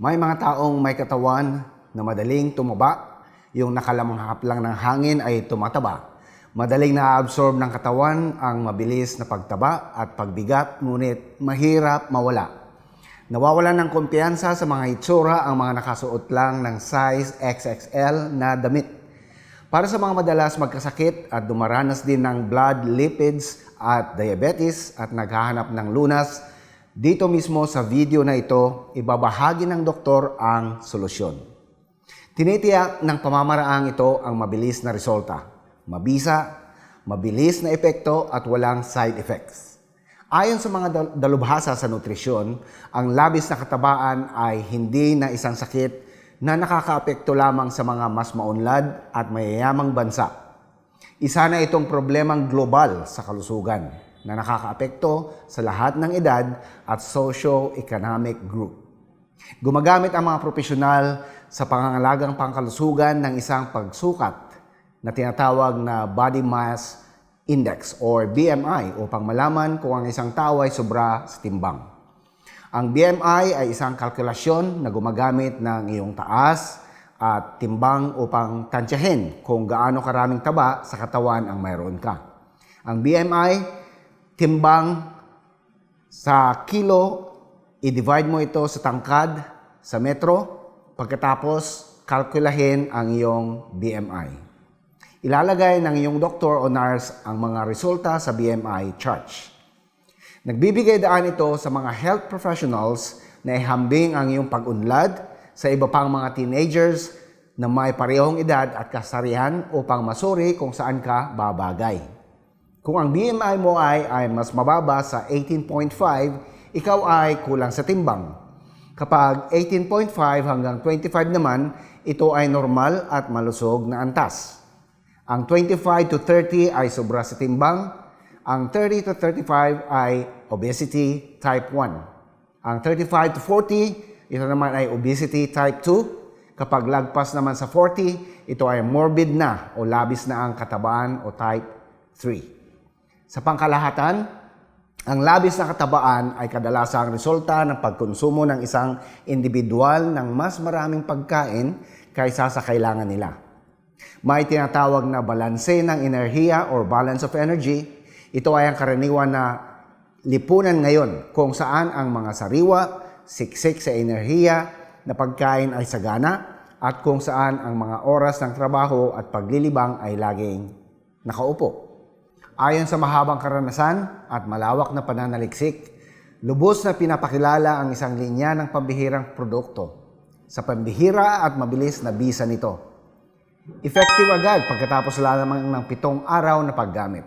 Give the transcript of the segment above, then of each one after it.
May mga taong may katawan na madaling tumaba, yung nakalamanghap lang ng hangin ay tumataba. Madaling na-absorb ng katawan ang mabilis na pagtaba at pagbigat, ngunit mahirap mawala. Nawawalan ng kumpiyansa sa mga itsura ang mga nakasuot lang ng size XXL na damit. Para sa mga madalas magkasakit at dumaranas din ng blood lipids at diabetes at naghahanap ng lunas, dito mismo sa video na ito, ibabahagi ng doktor ang solusyon. Tinitiyak ng pamamaraang ito ang mabilis na resulta, mabisa, mabilis na epekto at walang side effects. Ayon sa mga dalubhasa sa nutrisyon, ang labis na katabaan ay hindi na isang sakit na nakakaapekto lamang sa mga mas maunlad at mayayamang bansa. Isa na itong problemang global sa kalusugan na nakakaapekto sa lahat ng edad at socio-economic group. Gumagamit ang mga profesional sa pangangalagang pangkalusugan ng isang pagsukat na tinatawag na Body Mass Index or BMI upang malaman kung ang isang tao ay sobra sa timbang. Ang BMI ay isang kalkulasyon na gumagamit ng iyong taas at timbang upang tansyahin kung gaano karaming taba sa katawan ang mayroon ka. Ang BMI, timbang sa kilo, i-divide mo ito sa tangkad, sa metro, pagkatapos kalkulahin ang iyong BMI. Ilalagay ng iyong doktor o nurse ang mga resulta sa BMI chart. Nagbibigay daan ito sa mga health professionals na ihambing ang iyong pag-unlad sa iba pang mga teenagers na may parehong edad at kasarihan upang masuri kung saan ka babagay. Kung ang BMI mo ay mas mababa sa 18.5, ikaw ay kulang sa timbang. Kapag 18.5 hanggang 25 naman, ito ay normal at malusog na antas. Ang 25 to 30 ay sobra sa timbang. Ang 30 to 35 ay obesity type 1. Ang 35 to 40, ito naman ay obesity type 2. Kapag lagpas naman sa 40, ito ay morbid na o labis na ang katabaan o type 3. Sa pangkalahatan, ang labis na katabaan ay kadalasang resulta ng pagkonsumo ng isang individual ng mas maraming pagkain kaysa sa kailangan nila. May tinatawag na balanse ng enerhiya or balance of energy. Ito ay ang karaniwan na lipunan ngayon kung saan ang mga sariwa, siksik sa enerhiya na pagkain ay sagana at kung saan ang mga oras ng trabaho at paglilibang ay laging nakaupo. Ayon sa mahabang karanasan at malawak na pananaliksik, lubos na pinapakilala ang isang linya ng pambihirang produkto sa pambihira at mabilis na bisa nito. Effective agad pagkatapos lamang ng 7 araw na paggamit.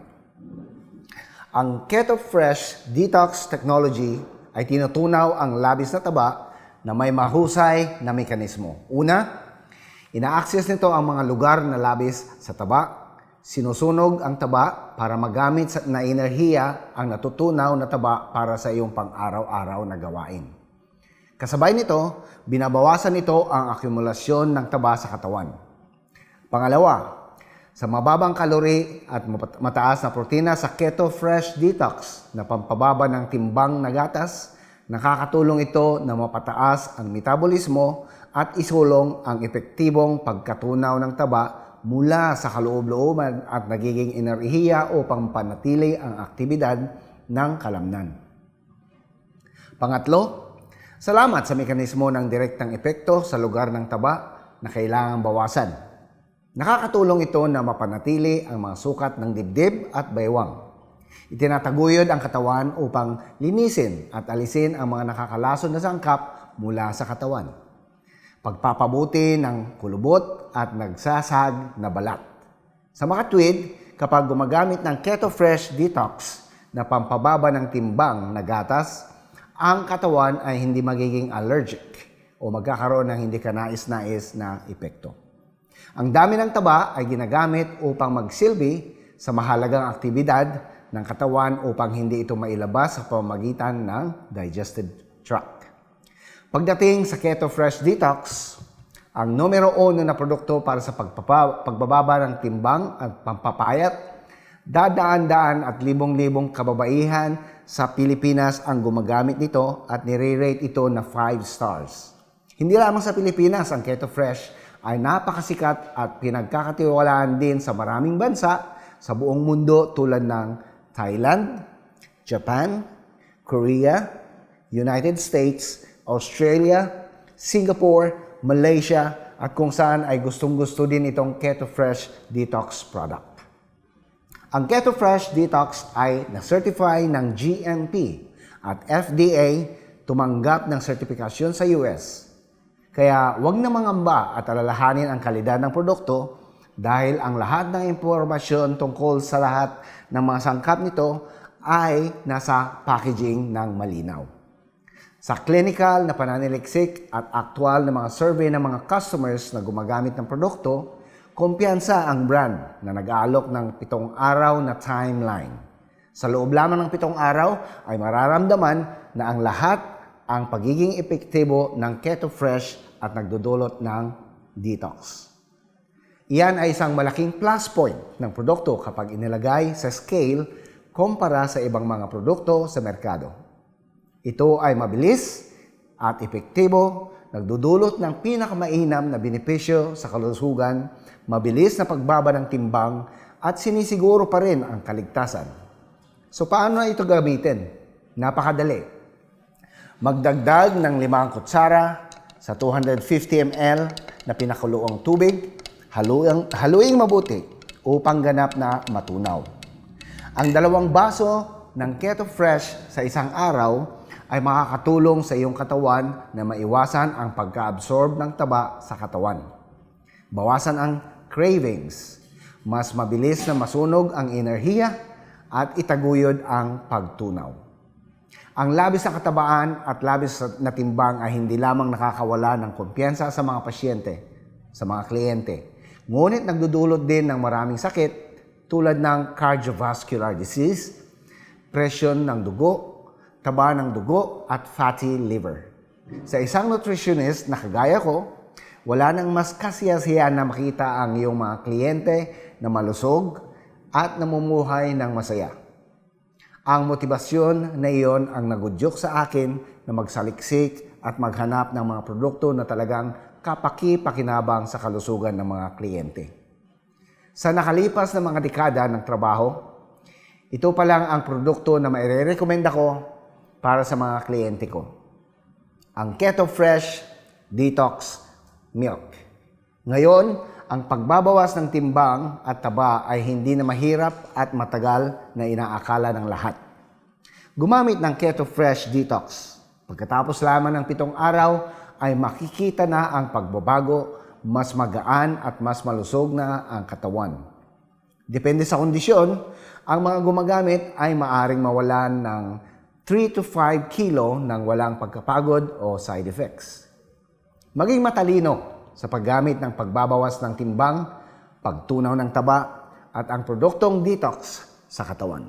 Ang Keto Fresh Detox Technology ay tinutunaw ang labis na taba na may mahusay na mekanismo. Una, ina-access nito ang mga lugar na labis sa taba. Sinusunog ang taba para magamit na enerhiya ang natutunaw na taba para sa iyong pang-araw-araw na gawain. Kasabay nito, binabawasan nito ang akumulasyon ng taba sa katawan. Pangalawa, sa mababang kalori at mataas na protina sa Keto Fresh Detox na pampababa ng timbang na gatas, nakakatulong ito na mapataas ang metabolismo at isulong ang epektibong pagkatunaw ng taba mula sa kaloob-looban at nagiging enerhiya upang panatili ang aktibidad ng kalamnan. Pangatlo, salamat sa mekanismo ng direktang epekto sa lugar ng taba na kailangang bawasan. Nakakatulong ito na mapanatili ang mga sukat ng dibdib at baywang. Itinataguyod ang katawan upang linisin at alisin ang mga nakakalason na sangkap mula sa katawan. Pagpapabuti ng kulubot at nagsasag na balat. Sa makatwid, kapag gumagamit ng Keto Fresh Detox na pampababa ng timbang na gatas, ang katawan ay hindi magiging allergic o magkakaroon ng hindi kanais-nais na epekto. Ang dami ng taba ay ginagamit upang magsilbi sa mahalagang aktibidad ng katawan upang hindi ito mailabas sa pamamagitan ng digestive tract. Pagdating sa Keto Fresh Detox, ang numero 1 na produkto para sa pagbababa ng timbang at pampapayat, dadaan-daan at libong-libong kababaihan sa Pilipinas ang gumagamit nito at nire-rate ito na 5 stars. Hindi lamang sa Pilipinas, ang Keto Fresh ay napakasikat at pinagkakatiwalaan din sa maraming bansa sa buong mundo tulad ng Thailand, Japan, Korea, United States, Australia, Singapore, Malaysia, at kung saan ay gustong-gusto din itong Keto Fresh Detox product. Ang Keto Fresh Detox ay na-certify ng GMP at FDA tumanggap ng sertifikasyon sa US. Kaya huwag na mangamba at alalahanin ang kalidad ng produkto dahil ang lahat ng impormasyon tungkol sa lahat ng mga sangkap nito ay nasa packaging ng malinaw. Sa clinical na pananaliksik at aktual na mga survey ng mga customers na gumagamit ng produkto, kumpiyansa ang brand na nag-aalok ng 7 araw na timeline. Sa loob lamang ng 7 araw ay mararamdaman na ang lahat ang pagiging epektibo ng Keto Fresh at nagdudulot ng detox. Iyan ay isang malaking plus point ng produkto kapag inilagay sa scale kumpara sa ibang mga produkto sa merkado. Ito ay mabilis at epektibo, nagdudulot ng pinakamainam na benepisyo sa kalusugan, mabilis na pagbaba ng timbang at sinisiguro pa rin ang kaligtasan. So paano ito gamitin? Napakadali. Magdagdag ng 5 kutsara sa 250 ml na pinakuloang tubig, haluing mabuti upang ganap na matunaw. Ang 2 baso ng Keto Fresh sa isang araw ay makakatulong sa iyong katawan na maiwasan ang pagka-absorb ng taba sa katawan. Bawasan ang cravings, mas mabilis na masunog ang enerhiya at itaguyod ang pagtunaw. Ang labis na katabaan at labis na timbang ay hindi lamang nakakawala ng kumpiyansa sa mga pasyente, sa mga kliyente, ngunit nagdudulot din ng maraming sakit tulad ng cardiovascular disease, presyon ng dugo, taba ng dugo at fatty liver. Sa isang nutritionist na kagaya ko, wala nang mas kasiyasihan na makita ang iyong mga kliyente na malusog at namumuhay ng masaya. Ang motibasyon na iyon ang nagudyok sa akin na magsaliksik at maghanap ng mga produkto na talagang kapaki-pakinabang sa kalusugan ng mga kliyente. Sa nakalipas na mga dekada ng trabaho, ito pa lang ang produkto na maire-recommend ako para sa mga kliyente ko. Ang Keto Fresh Detox Milk. Ngayon, ang pagbabawas ng timbang at taba ay hindi na mahirap at matagal na inaakala ng lahat. Gumamit ng Keto Fresh Detox. Pagkatapos lamang ng 7 araw ay makikita na ang pagbabago, mas magaan at mas malusog na ang katawan. Depende sa kondisyon, ang mga gumagamit ay maaring mawalan ng 3 to 5 kilo ng walang pagkapagod o side effects. Maging matalino sa paggamit ng pagbabawas ng timbang, pagtunaw ng taba, at ang produktong detox sa katawan.